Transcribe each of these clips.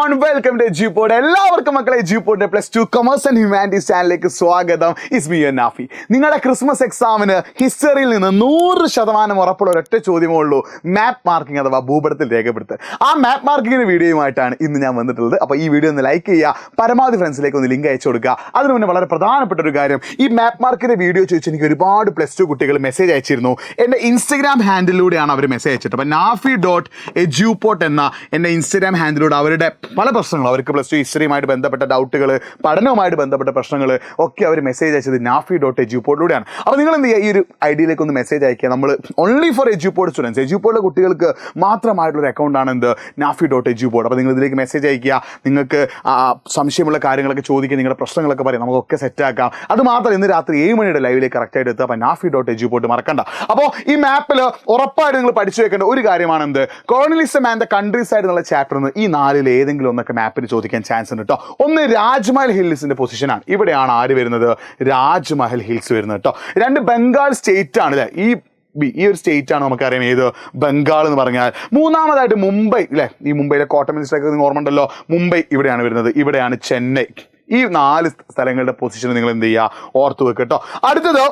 Everyone, welcome to എജ്യൂപോഡ്. എല്ലാവർക്കും മക്കളെ എജ്യൂപോഡിന്റെ +2 commerce and humanities ചാനലിലേക്ക് സ്വാഗതം. It's me Nafi. നിങ്ങളുടെ ക്രിസ്മസ് എക്സാമിന് ഹിസ്റ്ററിയിൽ നിന്ന് 100% ഉറപ്പുള്ള ഒരൊറ്റ ചോദ്യമേ ഉള്ളൂ, മാപ്പ് മാർക്കിംഗ് അഥവാ ഭൂപടത്തിൽ രേഖപ്പെടുത്തുക. ആ മാപ്പ് മാർക്കിങ്ങിന്റെ വീഡിയോയുമായിട്ടാണ് ഇന്ന് ഞാൻ വന്നിട്ടുള്ളത്. അപ്പോൾ ഈ വീഡിയോ ഒന്ന് ലൈക്ക് ചെയ്യുക, പരമാവധി ഫ്രണ്ട്സിലേക്ക് ഒന്ന് ലിങ്ക് അയച്ചു കൊടുക്കുക. അതിന് മുന്നേ വളരെ പ്രധാനപ്പെട്ട ഒരു കാര്യം, ഈ മാപ്പ് മാർക്കിന്റെ വീഡിയോ ചോദിച്ച് എനിക്ക് ഒരുപാട് +2 കുട്ടികൾ മെസ്സേജ് അയച്ചിരുന്നു. എൻ്റെ ഇൻസ്റ്റഗ്രാം ഹാൻഡിലൂടെയാണ് അവർ മെസ്സേജ് അയച്ചിട്ട്. അപ്പോൾ nafi.edupote എന്ന എൻ്റെ ഇൻസ്റ്റഗ്രാം ഹാൻഡിലൂടെ അവരുടെ പല പ്രശ്നങ്ങളും, അവർക്ക് +2 ഹിസ്റ്ററിയുമായിട്ട് ബന്ധപ്പെട്ട ഡൗട്ടുകൾ, പഠനവുമായിട്ട് ബന്ധപ്പെട്ട പ്രശ്നങ്ങൾ ഒക്കെ അവർ മെസ്സേജ് അയച്ചത് nafi.edupote-ലൂടെയാണ്. അപ്പോൾ നിങ്ങൾ എന്ത് ചെയ്യുക, ഈ ഒരു ഐഡിയിലേക്ക് ഒന്ന് മെസ്സേജ് അയക്കുക. നമ്മൾ ഓൺലി ഫോർ എജ്യൂപോഡ് സ്റ്റുഡൻസ്, എജ്യൂപോഡിലെ കുട്ടികൾക്ക് മാത്രമായിട്ടുള്ളൊരു അക്കൗണ്ടാണ് എന്ത്, nafi.edupote. അപ്പോൾ നിങ്ങൾ ഇതിലേക്ക് മെസ്സേജ് അയക്കുക, നിങ്ങൾക്ക് സംശയമുള്ള കാര്യങ്ങളൊക്കെ ചോദിക്കുക, നിങ്ങളുടെ പ്രശ്നങ്ങളൊക്കെ പറയാം, നമുക്കൊക്കെ സെറ്റാക്കാം. അത് മാത്രം ഇന്ന് രാത്രി 7 മണിയുടെ ലൈവിലേക്ക് കറക്റ്റായിട്ട് എത്തുക. അപ്പോൾ nafi.edupote മറക്കണ്ട. അപ്പോൾ ഈ മാപ്പിൽ ഉറപ്പായിട്ട് നിങ്ങൾ പഠിച്ചു വെക്കേണ്ട ഒരു കാര്യമാണ് എന്ത്, കൊളോണിയലിസം ആൻഡ് ദ കൺട്രീസ് ആയിട്ട് എന്നുള്ള ചാപ്റ്ററിൽ നിന്ന് ഈ 4-ൽ ഏതെങ്കിലും ഒന്നൊക്കെ മാപ്പിൽ ചോദിക്കാൻ ചാൻസ് ഉണ്ട് കേട്ടോ. ഒന്ന് രാജ്മഹൽ ഹിൽസിന്റെ പൊസിഷനാണ്. ഇവിടെയാണ് ആര് വരുന്നത്, രാജ്മഹൽ ഹിൽസ് വരുന്നത് കേട്ടോ. 2 ബംഗാൾ സ്റ്റേറ്റ് ആണ് അല്ലേ, ഈ ഒരു സ്റ്റേറ്റ് ആണ് നമുക്കറിയാം ഏത്, ബംഗാൾ എന്ന് പറഞ്ഞാൽ. 3-മതായിട്ട് മുംബൈ അല്ലേ, ഈ മുംബൈയിലെ കോട്ടൺ മിനിസ്റ്ററൊക്കെ നിങ്ങൾ ഓർമ്മ ഉണ്ടല്ലോ, മുംബൈ ഇവിടെയാണ് വരുന്നത്. ഇവിടെയാണ് ചെന്നൈ. ഈ 4 സ്ഥലങ്ങളുടെ പൊസിഷൻ നിങ്ങൾ എന്ത് ചെയ്യുക, ഓർത്തു വെക്കുക കേട്ടോ. അടുത്തത്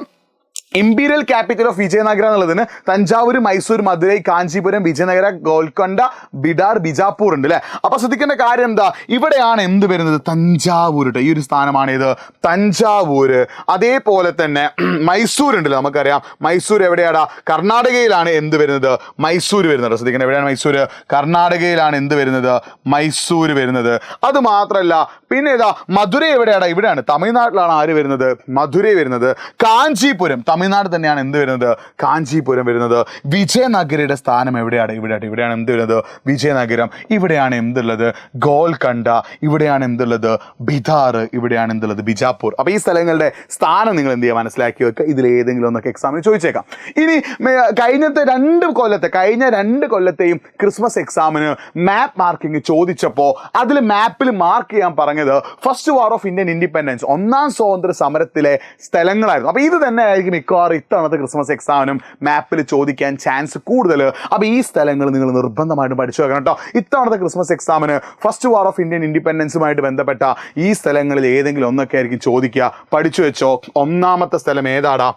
ഇമ്പീരിയൽ ക്യാപിറ്റൽ ഓഫ് വിജയനഗര എന്നുള്ളതിന് തഞ്ചാവൂർ, മൈസൂർ, മധുരൈ, കാഞ്ചീപുരം, വിജയനഗര, ഗോൽക്കൊണ്ട, ബിഡാർ, ബിജാപ്പൂർ ഉണ്ട് അല്ലേ. അപ്പൊ ശ്രദ്ധിക്കേണ്ട കാര്യം എന്താ, ഇവിടെയാണ് എന്ത് വരുന്നത്, തഞ്ചാവൂർ കേട്ടോ. ഈ ഒരു സ്ഥാനമാണ് ഇത്, തഞ്ചാവൂർ. അതേപോലെ തന്നെ മൈസൂർ ഉണ്ടല്ലോ, നമുക്കറിയാം മൈസൂർ എവിടെയാടാ, കർണാടകയിലാണ് എന്ത് വരുന്നത്, മൈസൂർ വരുന്നത്. ശ്രദ്ധിക്കേണ്ട, എവിടെയാണ് മൈസൂർ, കർണാടകയിലാണ് എന്ത് വരുന്നത്, മൈസൂർ വരുന്നത്. അത് മാത്രമല്ല പിന്നെ ഏതാ, മധുരൈ എവിടെയാടാ, ഇവിടെയാണ് തമിഴ്നാട്ടിലാണ് ആര് വരുന്നത്, മധുരൈ വരുന്നത്. കാഞ്ചീപുരം തമിഴ്നാട് തന്നെയാണ് എന്ത് വരുന്നത്, കാഞ്ചീപുരം വരുന്നത്. വിജയനഗരയുടെ സ്ഥാനം എവിടെയാണ്, ഇവിടെയാണ് എന്ത് വരുന്നത്, വിജയനഗരം. ഇവിടെയാണ് എന്തുള്ളത്, ഗോൽക്കണ്ട. ഇവിടെയാണ് എന്തുള്ളത്, ബിദാർ. ഇവിടെയാണ് എന്തുള്ളത്, ബിജാപ്പൂർ. അപ്പോൾ ഈ സ്ഥലങ്ങളുടെ സ്ഥാനം നിങ്ങൾ എന്ത് ചെയ്യുക, മനസ്സിലാക്കി വെക്കുക. ഇതിലേതെങ്കിലും ഒന്നൊക്കെ എക്സാമിന് ചോദിച്ചേക്കാം. ഇനി കഴിഞ്ഞ 2 കൊല്ലത്തെയും ക്രിസ്മസ് എക്സാമിന് മാപ്പ് മാർക്കിംഗ് ചോദിച്ചപ്പോൾ അതിൽ മാപ്പിൽ മാർക്ക് ചെയ്യാൻ പറഞ്ഞത് first war of Indian independence, 1-ാം സ്വാതന്ത്ര്യ സമരത്തിലെ സ്ഥലങ്ങളായിരുന്നു. അപ്പോൾ ഇത് തന്നെ ആയിരിക്കും മിക്കവാറും ഇത്തവണത്തെ ക്രിസ്മസ് എക്സാമിനും മാപ്പിൽ ചോദിക്കാൻ ചാൻസ് കൂടുതൽ. അപ്പോൾ ഈ സ്ഥലങ്ങൾ നിങ്ങൾ നിർബന്ധമായിട്ടും പഠിച്ചു വെക്കണം കേട്ടോ. ഇത്തവണത്തെ ക്രിസ്മസ് എക്സാമിന് ഫസ്റ്റ് വാർ ഓഫ് ഇന്ത്യൻ ഇൻഡിപെൻഡൻസുമായിട്ട് ബന്ധപ്പെട്ട ഈ സ്ഥലങ്ങളിൽ ഏതെങ്കിലും ഒന്നൊക്കെ ആയിരിക്കും ചോദിക്കുക. പഠിച്ചു വെച്ചോ. 1-ാമത്തെ സ്ഥലം ഏതാടാ,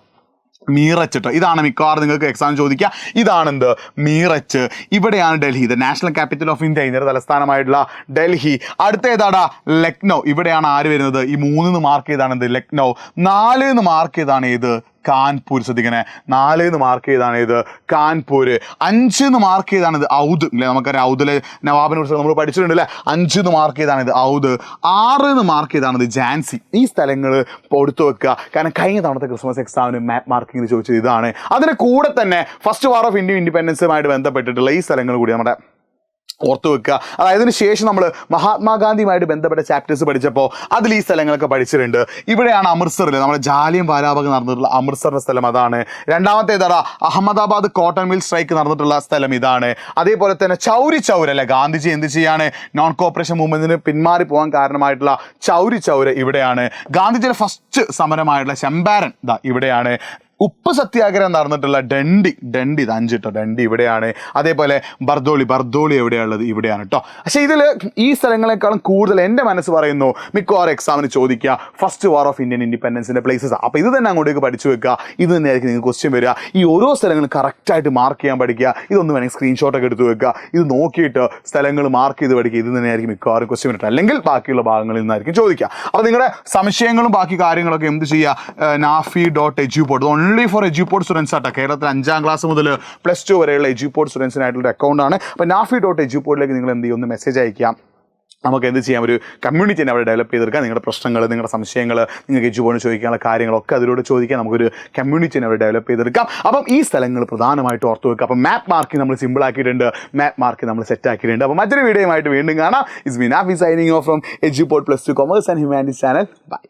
മീററ്റ് കേട്ടോ. ഇതാണ് മിക്കവാറും നിങ്ങൾക്ക് എക്സാം ചോദിക്കുക. ഇതാണെന്ത്, മീററ്റ്. ഇവിടെയാണ് Delhi, the national capital of India, ഇന്ത്യയുടെ തലസ്ഥാനമായിട്ടുള്ള ഡൽഹി. അടുത്ത ഏതാടാ, ലക്നൗ. ഇവിടെയാണ് ആര് വരുന്നത്, ഈ 3-ന്ന് മാർക്ക് ചെയ്താണ് എന്ത്, ലക്നൗ. 4-ന്ന് മാർക്ക് ചെയ്താണ് ഏത്, കാൺപൂർ. ശ്രദ്ധിക്കണേ, 4-ന്ന് മാർക്ക് ചെയ്താണ് ഇത്, കാൺപൂർ. 5-ന്ന് മാർക്ക് ചെയ്താണ് ഇത്, ഔദ് അല്ലേ. നമുക്കറിയാം ഔദിലെ നവാബിനെ കുറിച്ച് നമ്മൾ പഠിച്ചിട്ടുണ്ട് അല്ലേ. 5-ന്ന് മാർക്ക് ചെയ്താണ് ഇത്, ഔദ്. 6-ന്ന് മാർക്ക് ചെയ്താണ് ഇത്, ഝാൻസി. ഈ സ്ഥലങ്ങൾ കൊടുത്തു വെക്കുക. കാരണം കഴിഞ്ഞ തവണത്തെ ക്രിസ്മസ് എക്സാമിന് മാപ്പ് മാർക്കിങ്ങിന് ചോദിച്ചത് ഇതാണ്. അതിന് കൂടെ തന്നെ ഫസ്റ്റ് വാർ ഓഫ് ഇന്ത്യൻ ഇൻഡിപെൻഡൻസുമായിട്ട് ബന്ധപ്പെട്ടിട്ടുള്ള ഈ സ്ഥലങ്ങൾ കൂടി നമ്മുടെ ഓർത്തു വെക്കുക. അതായത് അതിന് ശേഷം നമ്മൾ മഹാത്മാഗാന്ധിയുമായിട്ട് ബന്ധപ്പെട്ട ചാപ്റ്റേഴ്സ് പഠിച്ചപ്പോൾ അതിൽ ഈ സ്ഥലങ്ങളൊക്കെ പഠിച്ചിട്ടുണ്ട്. ഇവിടെയാണ് അമൃത്സറിൽ നമ്മുടെ ജാലിയൻ വാലാബാഗ് നടന്നിട്ടുള്ള അമൃത്സറിൻ്റെ സ്ഥലം അതാണ്. 2-ാമത്തെ ഏതാണ്, അഹമ്മദാബാദ് കോട്ടൺ മിൽ സ്ട്രൈക്ക് നടന്നിട്ടുള്ള സ്ഥലം ഇതാണ്. അതേപോലെ തന്നെ ചൗരി ചൗര അല്ലെ, ഗാന്ധിജി എന്ത് ചെയ്യാണ്, നോൺ കോപ്പറേഷൻ മൂവ്മെന്റിന് പിന്മാറി പോകാൻ കാരണമായിട്ടുള്ള ചൗരി ചൗര ഇവിടെയാണ്. ഗാന്ധിജിയുടെ ഫസ്റ്റ് സമരമായിട്ടുള്ള ചമ്പാരൻ ഇവിടെയാണ്. ഉപ്പ് സത്യാഗ്രഹം നടന്നിട്ടുള്ള ഡണ്ടി ഇത് 5 കേട്ടോ, ഡണ്ടി ഇവിടെയാണ്. അതേപോലെ ബർദോളി എവിടെയുള്ളത്, ഇവിടെയാണ് കേട്ടോ. പക്ഷേ ഇതിൽ ഈ സ്ഥലങ്ങളെക്കാളും കൂടുതൽ എൻ്റെ മനസ്സ് പറയുന്നു മിക്കവാറും എക്സാമിന് ചോദിക്കുക ഫസ്റ്റ് വാർ ഓഫ് ഇന്ത്യൻ ഇൻഡിപെൻഡൻസിൻ്റെ പ്ലേസസ്. അപ്പോൾ ഇത് തന്നെ അങ്ങോട്ടേക്ക് പഠിച്ചു വെക്കുക. ഇത് തന്നെയായിരിക്കും നിങ്ങൾക്ക് ക്വസ്റ്റ്യൻ വരിക. ഈ ഓരോ സ്ഥലങ്ങളും കറക്റ്റായിട്ട് മാർക്ക് ചെയ്യാൻ പഠിക്കുക. ഇതൊന്ന് വേണമെങ്കിൽ സ്ക്രീൻഷോട്ടൊക്കെ എടുത്ത് വെക്കുക. ഇത് നോക്കിയിട്ട് സ്ഥലങ്ങൾ മാർക്ക് ചെയ്ത് പഠിക്കുക. ഇത് തന്നെയായിരിക്കും മിക്കവാറും ക്വസ്റ്റ്യൻ വരട്ടെ. അല്ലെങ്കിൽ ബാക്കിയുള്ള ഭാഗങ്ങളിൽ നിന്നായിരിക്കും ചോദിക്കുക. അപ്പോൾ നിങ്ങളുടെ സംശയങ്ങളും ബാക്കി കാര്യങ്ങളൊക്കെ എന്ത് ചെയ്യുക, nafi.edupote ഓൺലി ഫോർ എജ്യൂപോഡ് സ്റ്റുഡൻസ് ആട്ടോ. കേരളത്തിൽ 5-ാം ക്ലാസ് മുതൽ +2 വരെയുള്ള എജ്യൂപോഡ് സ്റ്റുഡൻസിനായിട്ടുള്ള അക്കൗണ്ടാണ്. അപ്പോൾ nafi.edupote-ലേക്ക് നിങ്ങൾ എന്ത് ചെയ്യും, ഒന്ന് മെസ്സേജ് അയക്കാം. നമുക്ക് എന്ത് ചെയ്യാം, ഒരു കമ്മ്യൂണിറ്റിനെ അവിടെ ഡെവലപ്പ് ചെയ്തെടുക്കാം. നിങ്ങളുടെ പ്രശ്നങ്ങൾ, നിങ്ങളുടെ സംശയങ്ങൾ, നിങ്ങൾക്ക് എജ്യൂപോഡിന് ചോദിക്കാനുള്ള കാര്യങ്ങളൊക്കെ അതിലൂടെ ചോദിക്കാം. നമുക്കൊരു കമ്മ്യൂണിറ്റിനെ അവിടെ ഡെവലപ്പ് ചെയ്തെടുക്കാം. അപ്പം ഈ സ്ഥലങ്ങൾ പ്രധാനമായിട്ട് ഓർത്ത് വെക്കുക. അപ്പം മാപ്പ് മാർക്കിംഗ് നമ്മൾ സിമ്പിൾ ആക്കിയിട്ടുണ്ട്, മാപ്പ് മാർക്കിംഗ് നമ്മൾ സെറ്റ് ആക്കിയിട്ടുണ്ട്. അപ്പോൾ മറ്റൊരു വീഡിയോയുമായിട്ട് വീണ്ടും കാണാം. It's me Nafi signing off from Edupod +2 commerce and humanities channel. By.